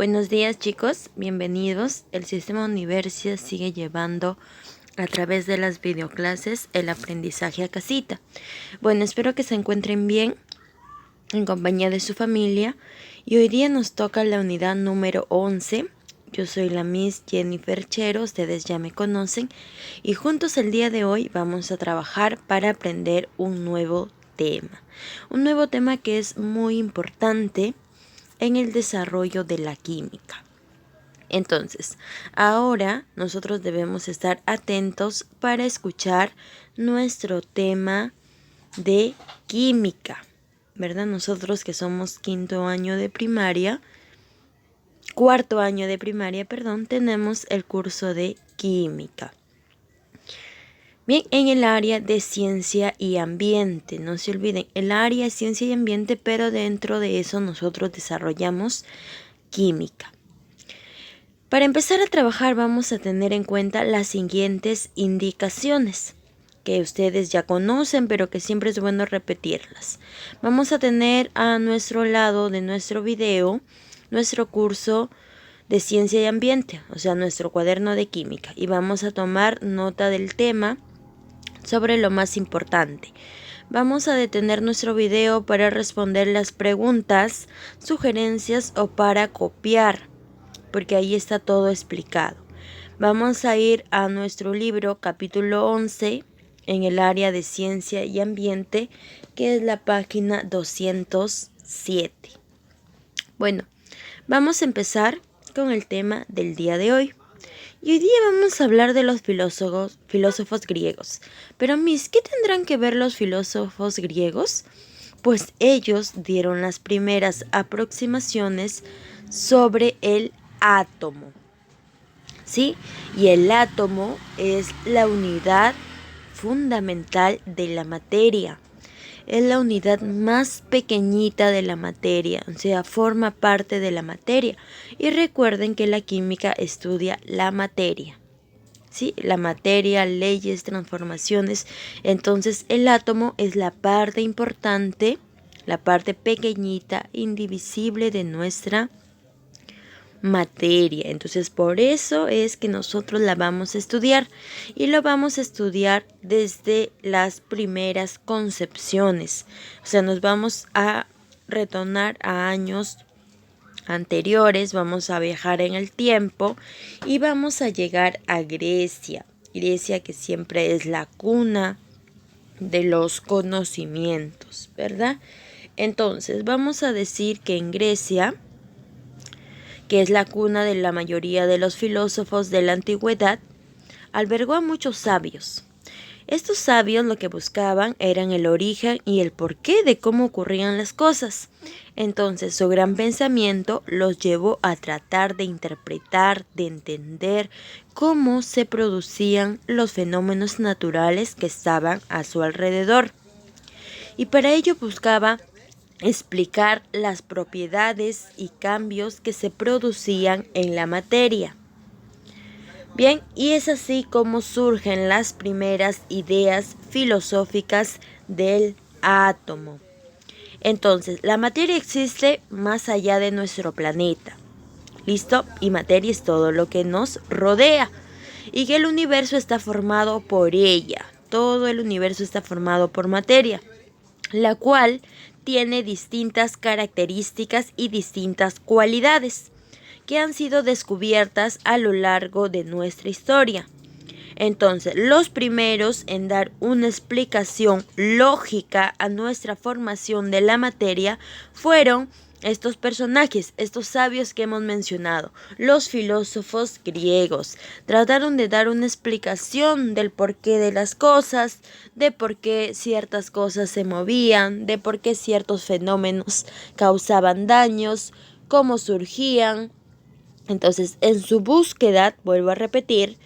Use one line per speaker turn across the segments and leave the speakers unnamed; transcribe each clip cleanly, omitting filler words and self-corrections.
Buenos días, chicos, bienvenidos. El sistema Universia sigue llevando a través de las videoclases el aprendizaje a casita. Bueno, espero que se encuentren bien en compañía de su familia y hoy día nos toca la unidad número 11. Yo soy la Miss Jennifer Chero, ustedes ya me conocen, y juntos el día de hoy vamos a trabajar para aprender un nuevo tema que es muy importante en el desarrollo de la química. Entonces, ahora nosotros debemos estar atentos para escuchar nuestro tema de química, ¿verdad? Nosotros que somos cuarto año de primaria, tenemos el curso de química. Bien, en el área de ciencia y ambiente, no se olviden, el área de ciencia y ambiente, pero dentro de eso nosotros desarrollamos química. Para empezar a trabajar vamos a tener en cuenta las siguientes indicaciones que ustedes ya conocen, pero que siempre es bueno repetirlas. Vamos a tener a nuestro lado de nuestro video nuestro curso de ciencia y ambiente, o sea, nuestro cuaderno de química, y vamos a tomar nota del tema sobre lo más importante. Vamos a detener nuestro video para responder las preguntas, sugerencias o para copiar, porque ahí está todo explicado. Vamos a ir a nuestro libro capítulo 11 en el área de ciencia y ambiente, que es la página 207. Bueno, vamos a empezar con el tema del día de hoy. Y hoy día vamos a hablar de los filósofos griegos. Pero Miss, ¿qué tendrán que ver los filósofos griegos? Pues ellos dieron las primeras aproximaciones sobre el átomo. ¿Sí? Y el átomo es la unidad fundamental de la materia. Es la unidad más pequeñita de la materia, o sea, forma parte de la materia. Y recuerden que la química estudia la materia, ¿sí? La materia, leyes, transformaciones. Entonces, el átomo es la parte importante, la parte pequeñita, indivisible de nuestra materia. Entonces, por eso es que nosotros la vamos a estudiar, y lo vamos a estudiar desde las primeras concepciones. O sea, nos vamos a retornar a años anteriores, vamos a viajar en el tiempo y vamos a llegar a Grecia. Grecia, que siempre es la cuna de los conocimientos, ¿verdad? Entonces, vamos a decir que en Grecia, que es la cuna de la mayoría de los filósofos de la antigüedad, albergó a muchos sabios. Estos sabios lo que buscaban eran el origen y el porqué de cómo ocurrían las cosas. Entonces su gran pensamiento los llevó a tratar de interpretar, de entender cómo se producían los fenómenos naturales que estaban a su alrededor. Y para ello buscaba explicar las propiedades y cambios que se producían en la materia. Bien, y es así como surgen las primeras ideas filosóficas del átomo. Entonces, la materia existe más allá de nuestro planeta. ¿Listo? Y materia es todo lo que nos rodea. Y que el universo está formado por ella. Todo el universo está formado por materia, la cual tiene distintas características y distintas cualidades que han sido descubiertas a lo largo de nuestra historia. Entonces, los primeros en dar una explicación lógica a nuestra formación de la materia fueron estos personajes, estos sabios que hemos mencionado, los filósofos griegos. Trataron de dar una explicación del porqué de las cosas, de por qué ciertas cosas se movían, de por qué ciertos fenómenos causaban daños, cómo surgían. Entonces, en su búsqueda, vuelvo a repetir,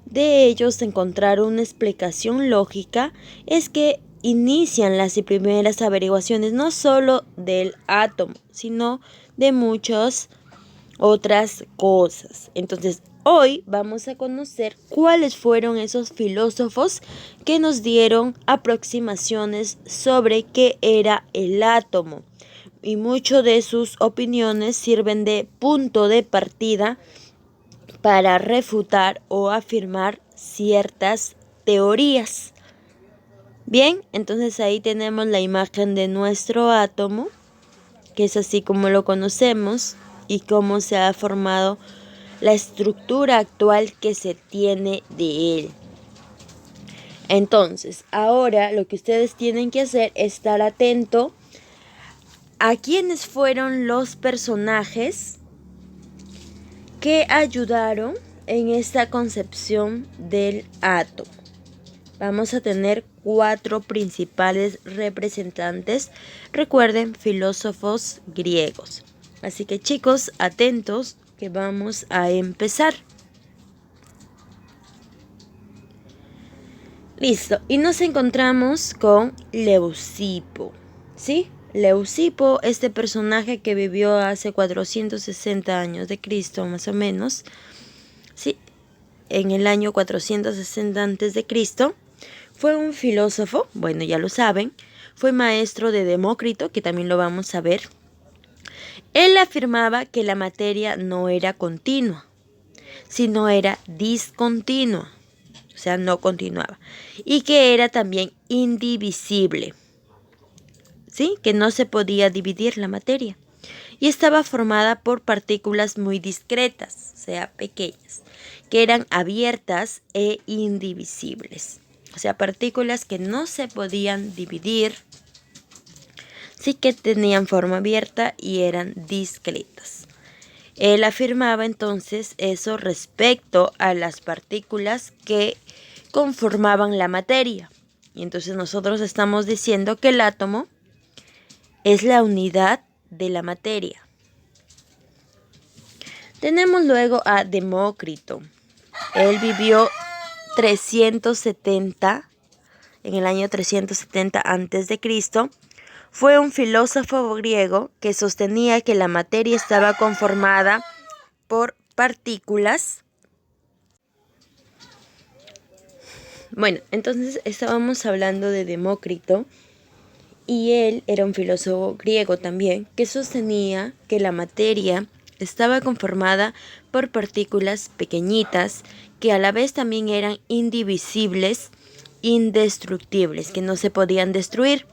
de ellos encontrar una explicación lógica, es que inician las primeras averiguaciones no solo del átomo, sino de muchas otras cosas. Entonces, hoy vamos a conocer cuáles fueron esos filósofos que nos dieron aproximaciones sobre qué era el átomo. y muchas de sus opiniones sirven de punto de partida para refutar o afirmar ciertas teorías. Bien, entonces ahí tenemos la imagen de nuestro átomo, que es así como lo conocemos y cómo se ha formado la estructura actual que se tiene de él. Entonces, ahora lo que ustedes tienen que hacer es estar atento a quiénes fueron los personajes que ayudaron en esta concepción del átomo. Vamos a tener 4 principales representantes. Recuerden, filósofos griegos. Así que chicos, atentos que vamos a empezar. Listo, y nos encontramos con Leucipo, ¿sí? Leucipo, este personaje que vivió hace 460 años de Cristo, más o menos, ¿sí? En el año 460 antes de Cristo, fue un filósofo, bueno, ya lo saben, fue maestro de Demócrito, que también lo vamos a ver. Él afirmaba que la materia no era continua, sino era discontinua, o sea, no continuaba, y que era también indivisible, ¿sí? Que no se podía dividir la materia, y estaba formada por partículas muy discretas, o sea, pequeñas, que eran abiertas e indivisibles. O sea, partículas que no se podían dividir, sí que tenían forma abierta y eran discretas. Él afirmaba entonces eso respecto a las partículas que conformaban la materia. Y entonces nosotros estamos diciendo que el átomo es la unidad de la materia. Tenemos luego a Demócrito. Él vivió en el año 370 a.C. Fue un filósofo griego que sostenía que la materia estaba conformada por partículas. Bueno, entonces estábamos hablando de Demócrito y él era un filósofo griego también que sostenía que la materia estaba conformada por partículas pequeñitas que a la vez también eran indivisibles, indestructibles, que no se podían destruir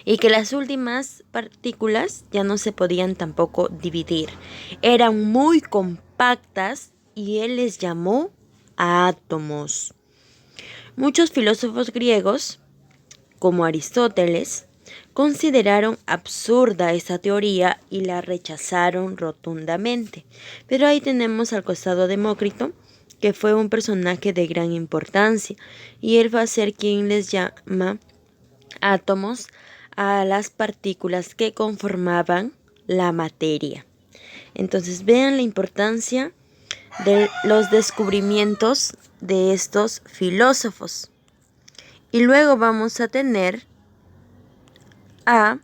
y que las últimas partículas ya no se podían tampoco dividir. Eran muy compactas y él les llamó átomos. Muchos filósofos griegos, como Aristóteles, consideraron absurda esa teoría y la rechazaron rotundamente. Pero ahí tenemos al costado a Demócrito, que fue un personaje de gran importancia, y él va a ser quien les llama átomos a las partículas que conformaban la materia. Entonces vean la importancia de los descubrimientos de estos filósofos. Y luego vamos a tener a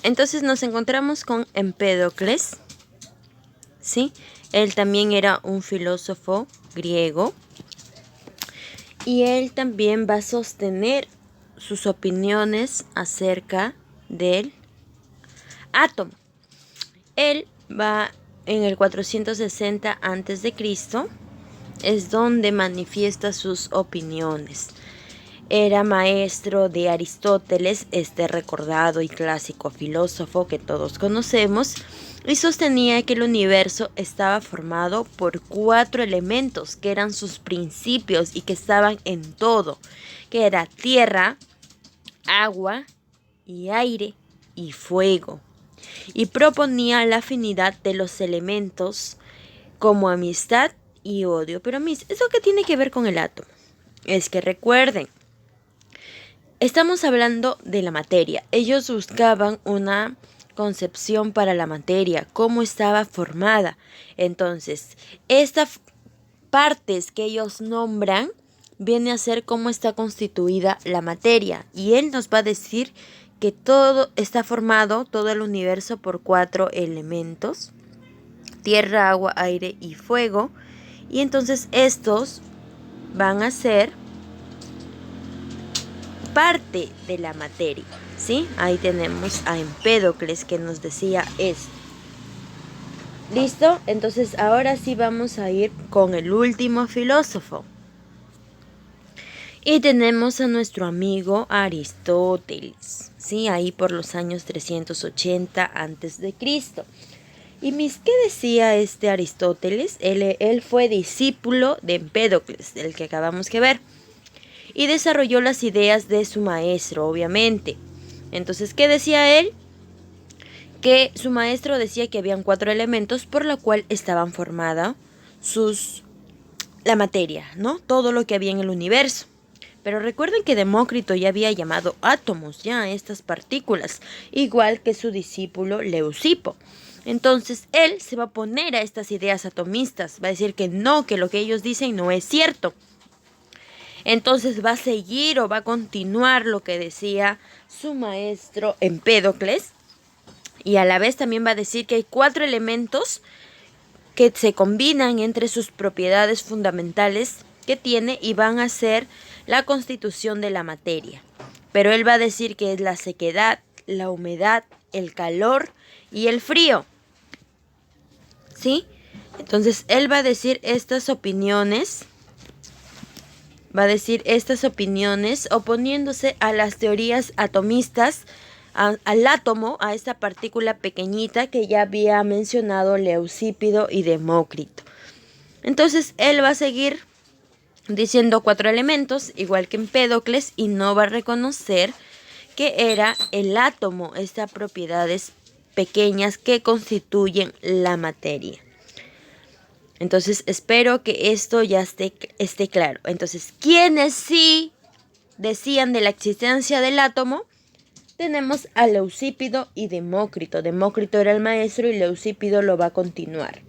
entonces nos encontramos con Empédocles, ¿sí? Él también era un filósofo griego y él también va a sostener sus opiniones acerca del átomo. Él va en el 460 a.C., es donde manifiesta sus opiniones. Era maestro de Aristóteles, este recordado y clásico filósofo que todos conocemos, y sostenía que el universo estaba formado por 4 elementos que eran sus principios y que estaban en todo, que era tierra, agua y aire y fuego. Y proponía la afinidad de los elementos como amistad y odio. Pero ¿eso qué tiene que ver con el átomo? Es que recuerden, estamos hablando de la materia. Ellos buscaban una concepción para la materia, cómo estaba formada. Entonces, estas partes que ellos nombran viene a ser cómo está constituida la materia. Y él nos va a decir que todo está formado, todo el universo, por 4 elementos: tierra, agua, aire y fuego. Y entonces estos van a ser parte de la materia, ¿sí? Ahí tenemos a Empédocles que nos decía esto. ¿Listo? Entonces ahora sí vamos a ir con el último filósofo. Y tenemos a nuestro amigo Aristóteles, ¿sí? Ahí por los años 380 a.C. ¿Qué decía este Aristóteles? Él fue discípulo de Empédocles, del que acabamos de ver, y desarrolló las ideas de su maestro, obviamente. Entonces, ¿qué decía él? Que su maestro decía que habían 4 elementos por la cual estaban formada la materia, ¿no? Todo lo que había en el universo. Pero recuerden que Demócrito ya había llamado átomos ya a estas partículas, igual que su discípulo Leucipo. Entonces él se va a oponer a estas ideas atomistas, va a decir que no, que lo que ellos dicen no es cierto. Entonces va a seguir o va a continuar lo que decía su maestro Empédocles, y a la vez también va a decir que hay 4 elementos que se combinan entre sus propiedades fundamentales que tiene y van a ser la constitución de la materia. Pero él va a decir que es la sequedad, la humedad, el calor y el frío. ¿Sí? Entonces él va a decir estas opiniones. Oponiéndose a las teorías atomistas, al átomo, a esta partícula pequeñita que ya había mencionado Leucipo y Demócrito. Entonces él va a seguir diciendo 4 elementos, igual que Empédocles, y no va a reconocer que era el átomo, estas propiedades pequeñas que constituyen la materia. Entonces espero que esto ya esté claro. Entonces, ¿quiénes sí decían de la existencia del átomo? Tenemos a Leucipo y Demócrito. Demócrito era el maestro y Leucipo lo va a continuar.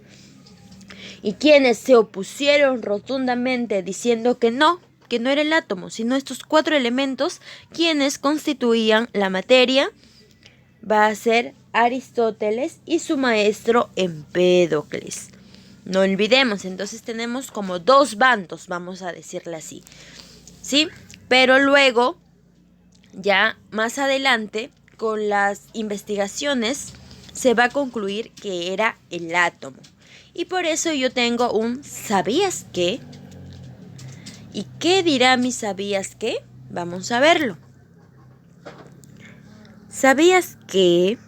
Y quienes se opusieron rotundamente diciendo que no era el átomo, sino estos 4 elementos quienes constituían la materia, va a ser Aristóteles y su maestro Empédocles. No olvidemos, entonces tenemos como 2 bandos, vamos a decirle así, ¿sí? Pero luego, ya más adelante, con las investigaciones, se va a concluir que era el átomo. Y por eso yo tengo un ¿sabías qué? ¿Y qué dirá mi sabías qué? Vamos a verlo. ¿Sabías que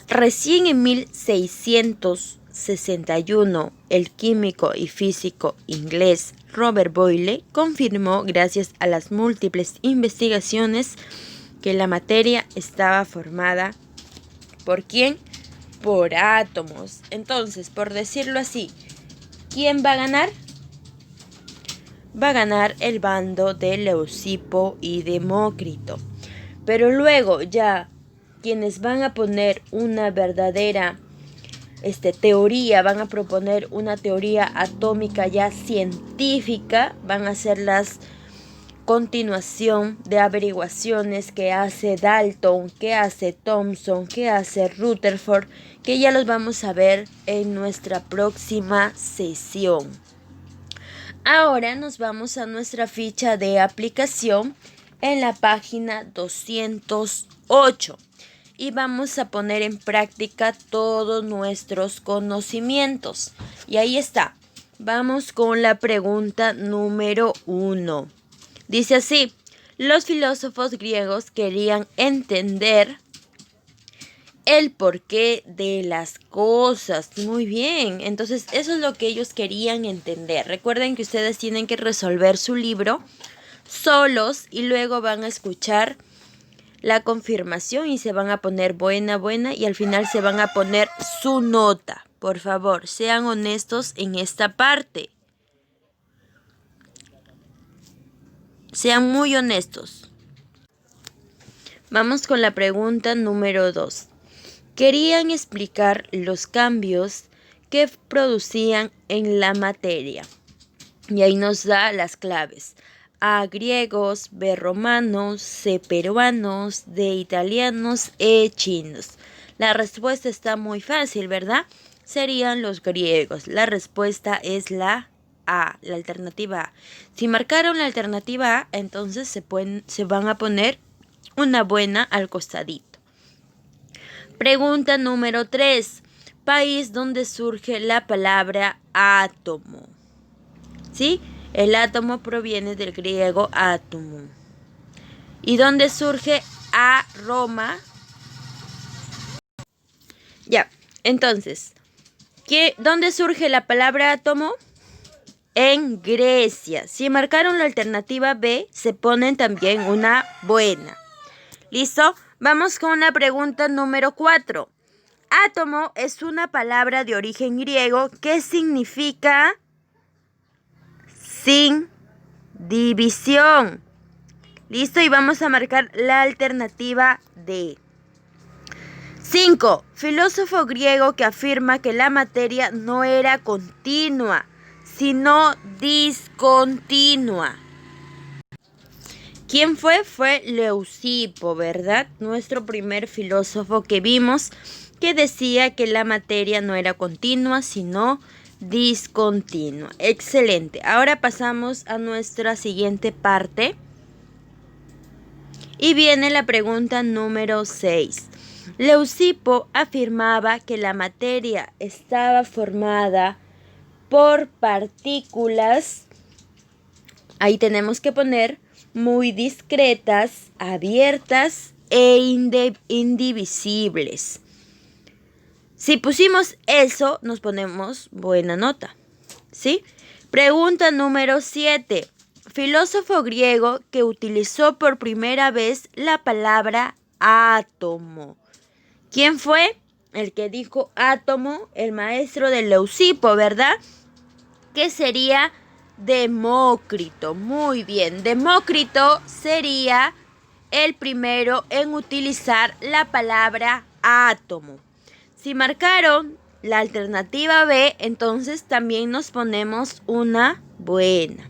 recién en 1661 el químico y físico inglés Robert Boyle confirmó, gracias a las múltiples investigaciones, que la materia estaba formada ¿por quién? Por átomos. Entonces, por decirlo así, ¿quién va a ganar? Va a ganar el bando de Leucipo y Demócrito. Pero luego ya quienes van a poner una verdadera teoría, van a proponer una teoría atómica ya científica, van a ser las continuación de averiguaciones que hace Dalton, que hace Thomson, que hace Rutherford, que ya los vamos a ver en nuestra próxima sesión. Ahora nos vamos a nuestra ficha de aplicación en la página 208 y vamos a poner en práctica todos nuestros conocimientos. Y ahí está. Vamos con la pregunta número 1. Dice así: los filósofos griegos querían entender el porqué de las cosas. Muy bien, entonces eso es lo que ellos querían entender. Recuerden que ustedes tienen que resolver su libro solos y luego van a escuchar la confirmación y se van a poner buena y al final se van a poner su nota. Por favor, sean honestos en esta parte. Sean muy honestos. Vamos con la pregunta número 2. Querían explicar los cambios que producían en la materia. Y ahí nos da las claves. A griegos, B romanos, C peruanos, D italianos, E chinos. La respuesta está muy fácil, ¿verdad? Serían los griegos. La respuesta es la A, la alternativa A. Si marcaron la alternativa A, entonces se van a poner una buena al costadito. Pregunta número 3. País donde surge la palabra átomo. ¿Sí? El átomo proviene del griego átomo. ¿Y dónde surge a Roma? Ya, entonces, ¿dónde surge la palabra átomo? En Grecia. Si marcaron la alternativa B, se ponen también una buena. ¿Listo? Vamos con la pregunta número 4. Átomo es una palabra de origen griego que significa sin división. ¿Listo? Y vamos a marcar la alternativa D. 5. Filósofo griego que afirma que la materia no era continua, sino discontinua. ¿Quién fue? Fue Leucipo, ¿verdad? Nuestro primer filósofo que vimos que decía que la materia no era continua, sino discontinua. Excelente. Ahora pasamos a nuestra siguiente parte. Y viene la pregunta número 6. Leucipo afirmaba que la materia estaba formada por partículas, ahí tenemos que poner muy discretas, abiertas e indivisibles. Si pusimos eso, nos ponemos buena nota, ¿sí? Pregunta número 7. Filósofo griego que utilizó por primera vez la palabra átomo. ¿Quién fue? El que dijo átomo, el maestro de Leucipo, ¿verdad? Que sería Demócrito. Muy bien, Demócrito sería el primero en utilizar la palabra átomo. Si marcaron la alternativa B, entonces también nos ponemos una buena.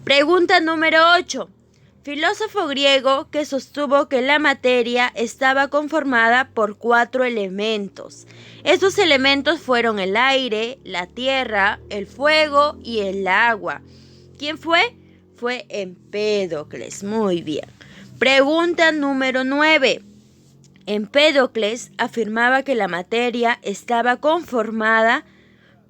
Pregunta número 8. Filósofo griego que sostuvo que la materia estaba conformada por 4 elementos. Estos elementos fueron el aire, la tierra, el fuego y el agua. ¿Quién fue? Fue Empédocles. Muy bien. Pregunta número 9. Empédocles afirmaba que la materia estaba conformada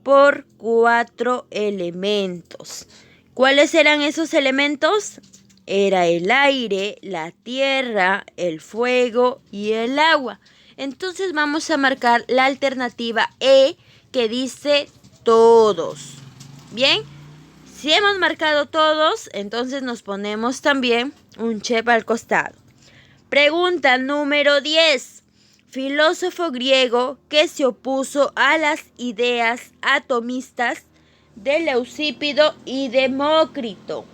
por 4 elementos. ¿Cuáles eran esos elementos? Era el aire, la tierra, el fuego y el agua. Entonces vamos a marcar la alternativa E que dice todos. Bien, si hemos marcado todos, entonces nos ponemos también un check al costado. Pregunta número 10. Filósofo griego que se opuso a las ideas atomistas de Leucipo y Demócrito.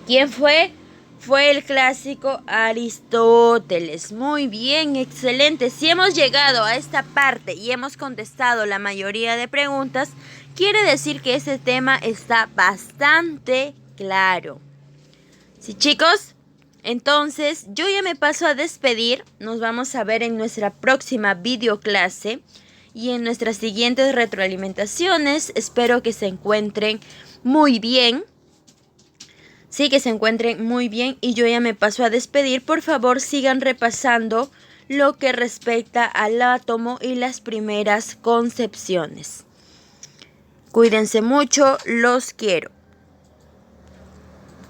¿Quién fue? Fue el clásico Aristóteles. Muy bien, excelente. Si hemos llegado a esta parte y hemos contestado la mayoría de preguntas, quiere decir que ese tema está bastante claro. ¿Sí, chicos? Entonces, yo ya me paso a despedir. Nos vamos a ver en nuestra próxima videoclase y en nuestras siguientes retroalimentaciones. Espero que se encuentren muy bien. Sí, que se encuentren muy bien y yo ya me paso a despedir. Por favor, sigan repasando lo que respecta al átomo y las primeras concepciones. Cuídense mucho, los quiero.